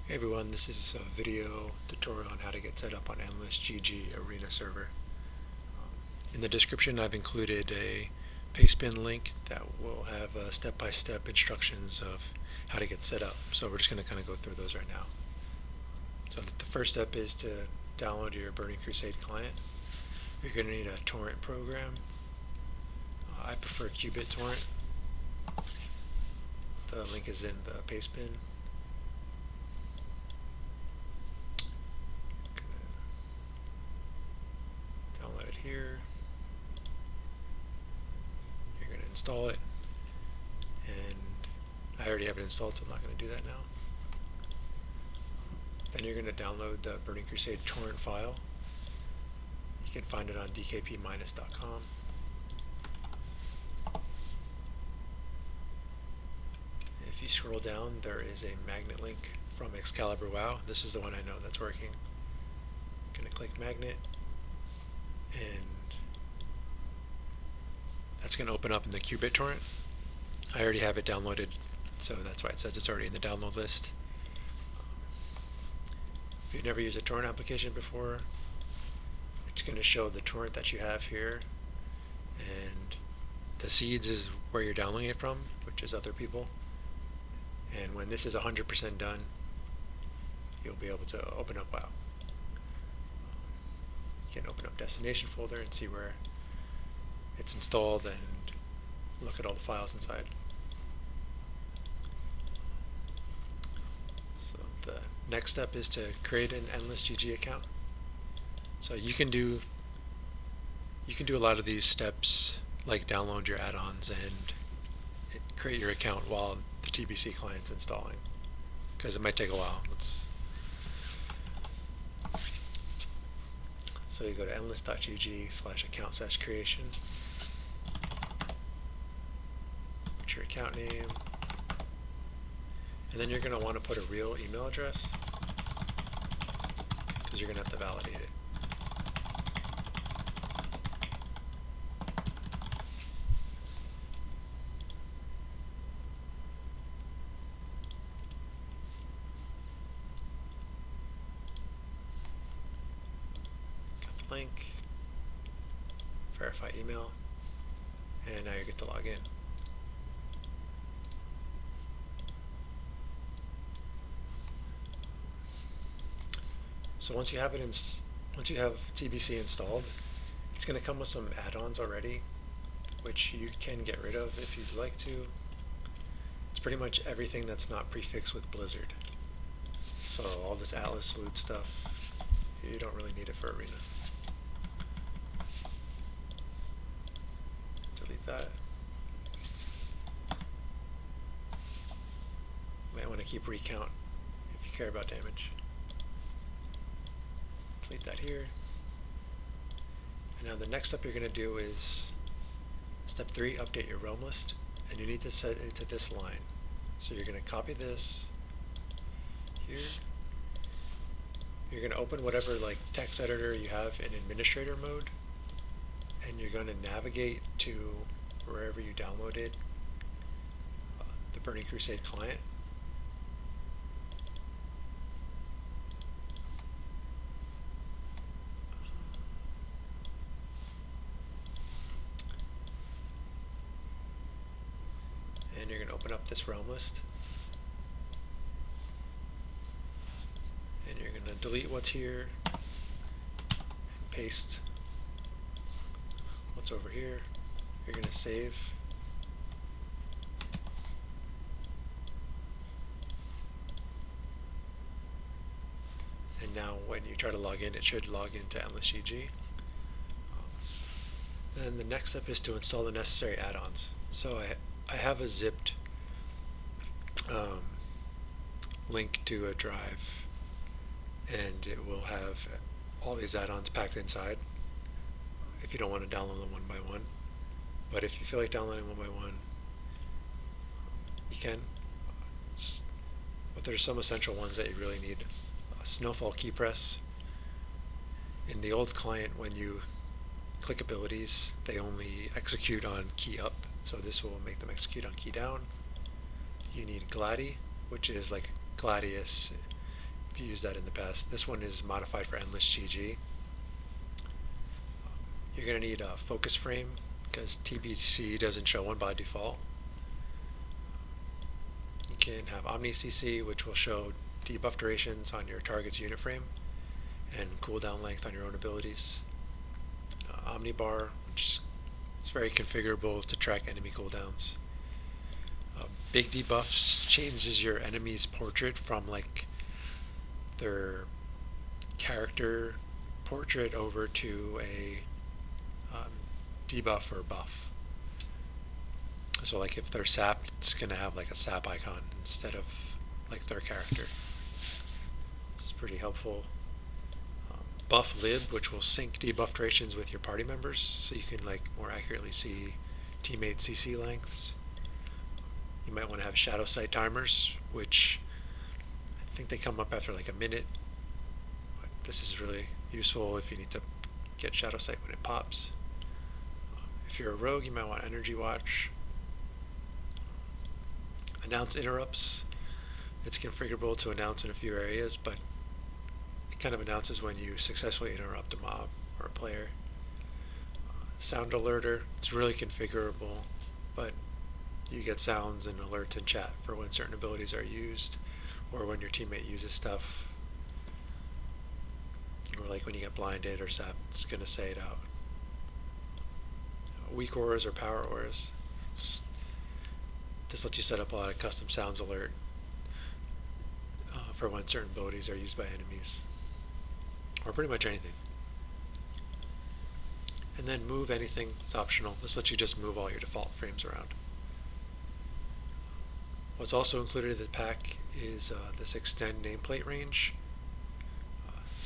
Hey everyone, this is a video tutorial on how to get set up on EndlessGG Arena server. In the description I've included a pastebin link that will have step-by-step instructions of how to get set up. So we're just going to kind of go through those right now. So the first step is to download your Burning Crusade client. You're going to need a torrent program. I prefer Qubit torrent. The link is in the pastebin. Download it here. You're going to install it, and I already have it installed, so I'm not going to do that now. Then you're going to download the Burning Crusade torrent file. You can find it on dkp-.com. If you scroll down, there is a magnet link from Excalibur WoW. This is the one I know that's working. I'm going to click magnet, and that's going to open up in the Qubit torrent. I already have it downloaded, so that's why it says it's already in the download list. If you've never used a torrent application before, it's going to show the torrent that you have here, and the seeds is where you're downloading it from, which is other people. And when this is 100% done, you'll be able to open up WoW. You can open up destination folder and see where it's installed and look at all the files inside. So the next step is to create an EndlessGG account. So you can do a lot of these steps, like download your add-ons and create your account while the TBC client's installing, because it might take a while. So you go to endless.gg/account/creation, put your account name, and then you're going to want to put a real email address, because you're going to have to validate it. Link, verify email, and now you get to log in. So once you have TBC installed, it's going to come with some add-ons already, which you can get rid of if you'd like to. It's pretty much everything that's not prefixed with Blizzard. So all this Atlas Salute stuff, you don't really need it for Arena. That. Might want to keep recount if you care about damage. Delete that here. And now the next step you're going to do is step 3, update your realm list, and you need to set it to this line. So you're going to copy this here. You're going to open whatever text editor you have in administrator mode, and you're going to navigate to wherever you downloaded the Burning Crusade client. And you're going to open up this realm list. And you're going to delete what's here and paste what's over here. You're going to save. And now when you try to log in, it should log into EndlessGG. Then the next step is to install the necessary add-ons. So I have a zipped link to a drive, and it will have all these add-ons packed inside if you don't want to download them one by one. But if you feel like downloading one by one, you can. But there's some essential ones that you really need. Snowfall key press. In the old client, when you click abilities, they only execute on key up, so this will make them execute on key down. You need Gladi, which is like Gladius if you used that in the past. This one is modified for endless GG. You're going to need a focus frame because TBC doesn't show one by default. You can have OmniCC, which will show debuff durations on your target's unit frame and cooldown length on your own abilities. Omnibar, which is very configurable to track enemy cooldowns. Big debuffs changes your enemy's portrait from like their character portrait over to a debuff or buff. So like if they're sap, it's going to have like a sap icon instead of like their character. It's pretty helpful. Buff lib, which will sync debuff durations with your party members, so you can like more accurately see teammate CC lengths. You might want to have shadow sight timers, which I think they come up after like a minute. But this is really useful if you need to get shadow sight when it pops. If you're a rogue, you might want energy watch. Announce interrupts. It's configurable to announce in a few areas, but it kind of announces when you successfully interrupt a mob or a player. Sound alerter. It's really configurable, but you get sounds and alerts in chat for when certain abilities are used or when your teammate uses stuff. Or like when you get blinded or sap, it's going to say it out. Weak auras or power auras. This lets you set up a lot of custom sounds alert for when certain abilities are used by enemies, or pretty much anything. And then move anything, it's optional. This lets you just move all your default frames around. What's also included in the pack is this extend nameplate range.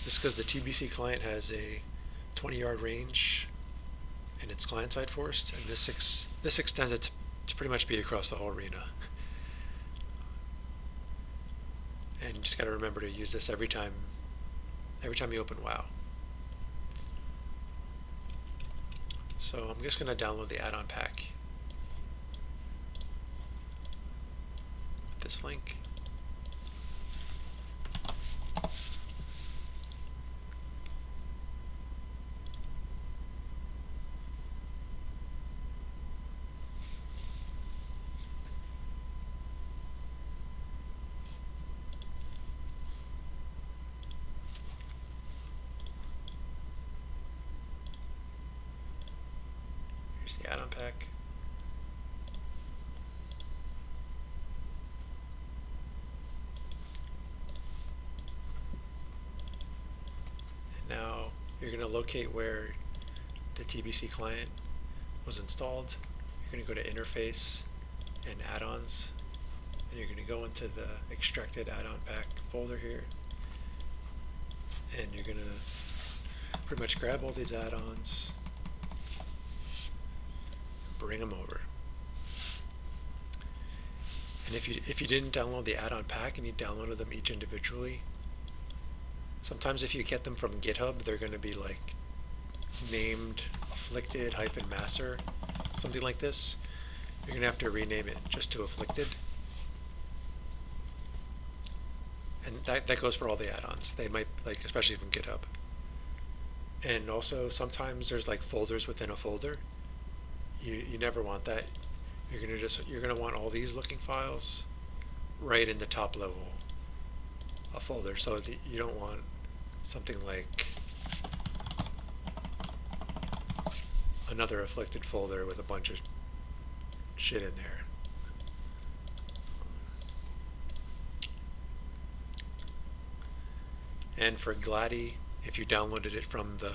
This is because the TBC client has a 20-yard range in its client-side force, and this extends it to pretty much be across the whole arena. And you just got to remember to use this every time you open WoW. So I'm just going to download the add-on pack. This link. Here's the add-on pack. Now you're going to locate where the TBC client was installed. You're going to go to Interface and Add-Ons, and you're going to go into the Extracted Add-on Pack folder here, and you're going to pretty much grab all these add-ons, bring them over. And if you didn't download the add-on pack and you downloaded them each individually, sometimes if you get them from GitHub, they're going to be like named afflicted-master, something like this. You're going to have to rename it just to afflicted. And that goes for all the add-ons. They might, like, especially from GitHub. And also sometimes there's like folders within a folder. You never want that. You're gonna want all these looking files right in the top level of folder. So you don't want something like another afflicted folder with a bunch of shit in there. And for Gladdy, if you downloaded it from the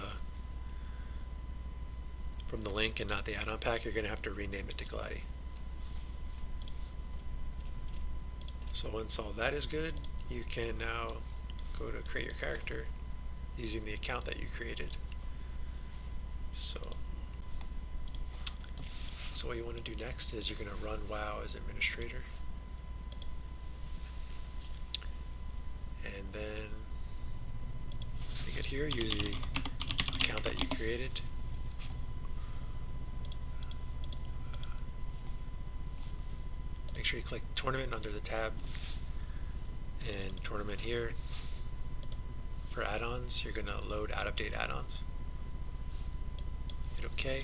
link and not the add-on pack, you're going to have to rename it to Gladdy. So once all that is good, you can now go to create your character using the account that you created. So what you want to do next is you're going to run WoW as administrator. And then you get here, use the account that you created. Make sure you click tournament under the tab and tournament here. For add-ons, you're going to load out-of-date add-ons. Hit OK.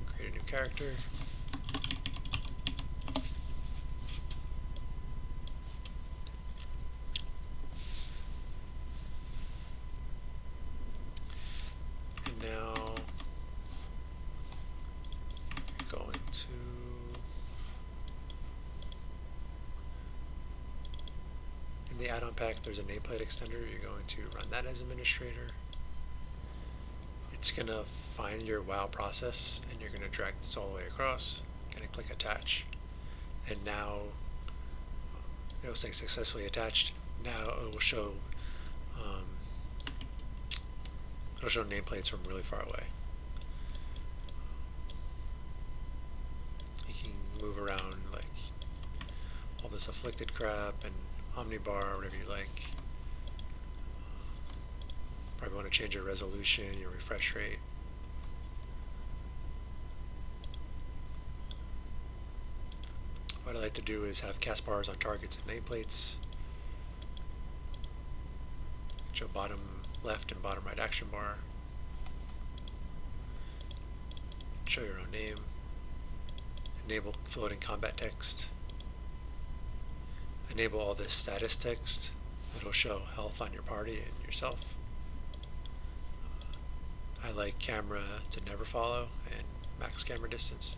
Create a new character. And now you're going to in the add-on pack, there's a nameplate extender. You're going to run that as administrator. It's going to find your WoW process, and you're going to drag this all the way across. Going to click attach, and now it will say successfully attached. Now it will show nameplates from really far away. You can move around like all this afflicted crap and omnibar, whatever you like. Probably want to change your resolution, your refresh rate. What I like to do is have cast bars on targets and nameplates. Show bottom left and bottom right action bar. Show your own name. Enable floating combat text. Enable all this status text. It'll show health on your party and yourself. I like camera to never follow and max camera distance.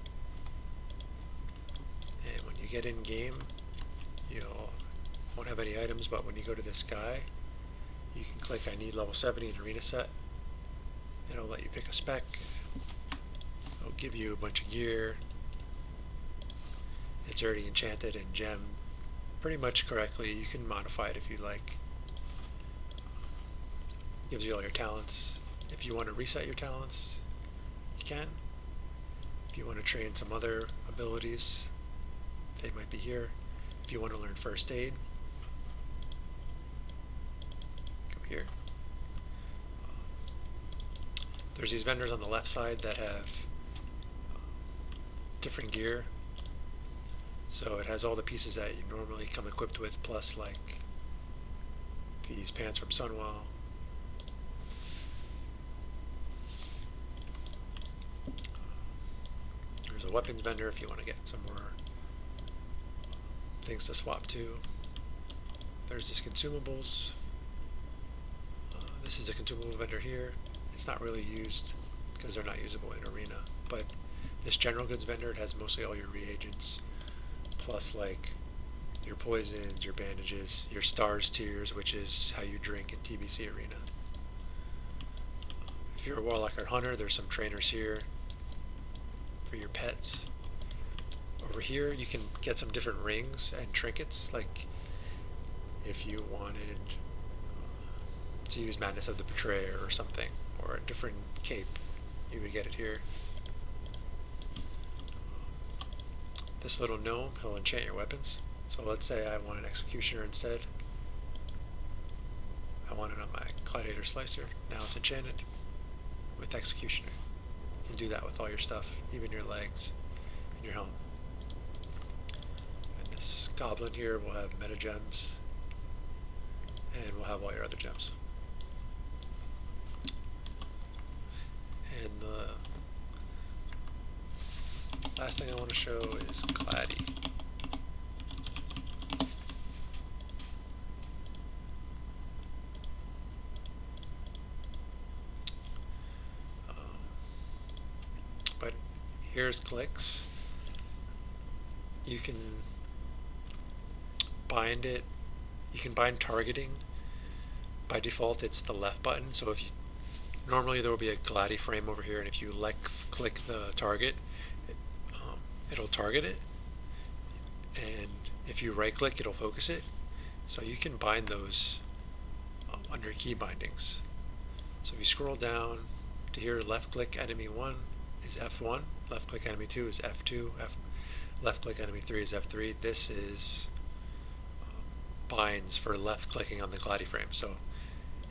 And when you get in game, you won't have any items, but when you go to this guy, you can click I need level 70 in arena set. It'll let you pick a spec. It'll give you a bunch of gear. It's already enchanted and gemmed pretty much correctly. You can modify it if you like. Gives you all your talents. If you want to reset your talents, you can. If you want to train some other abilities, they might be here. If you want to learn first aid, come here. There's these vendors on the left side that have different gear. So it has all the pieces that you normally come equipped with, plus like these pants from Sunwell. There's a weapons vendor if you want to get some more things to swap to. There's this consumables. This is a consumable vendor here. It's not really used because they're not usable in arena, but this general goods vendor, it has mostly all your reagents, plus like your poisons, your bandages, your stars tiers, which is how you drink in TBC arena. If you're a warlock or hunter, there's some trainers here for your pets. Over here you can get some different rings and trinkets, like if you wanted to use Madness of the Betrayer or something, or a different cape, you would get it here. This little gnome, he'll enchant your weapons. So let's say I want an Executioner instead. I want it on my Gladiator Slicer. Now it's enchanted with Executioner. You can do that with all your stuff, even your legs and your helm. And this goblin here will have meta gems, and we'll have all your other gems. And the last thing I want to show is Gladdy. But here's clicks. You can bind it. You can bind targeting. By default, it's the left button. So if you normally there will be a Gladdy frame over here, and if you click the target, it'll target it, and if you right click, it'll focus it. So you can bind those under key bindings. So if you scroll down to here, left click enemy 1 is F1, left click enemy 2 is F2, left click enemy 3 is F3. This is binds for left clicking on the Gladdy frame. So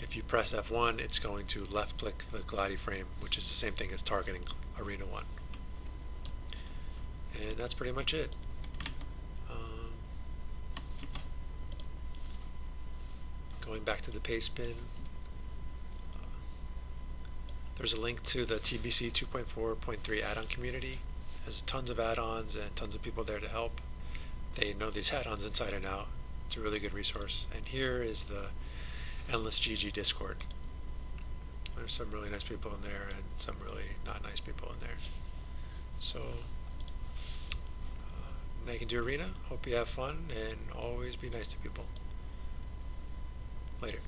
if you press F1, it's going to left click the Gladdy frame, which is the same thing as targeting Arena 1. And that's pretty much it. going back to the paste bin, there's a link to the TBC 2.4.3 add-on community. There's tons of add-ons and tons of people there to help. They know these add-ons inside and out. It's a really good resource. And here is the Endless GG Discord. There's some really nice people in there and some really not nice people in there. So now you can do Arena. Hope you have fun and always be nice to people. Later.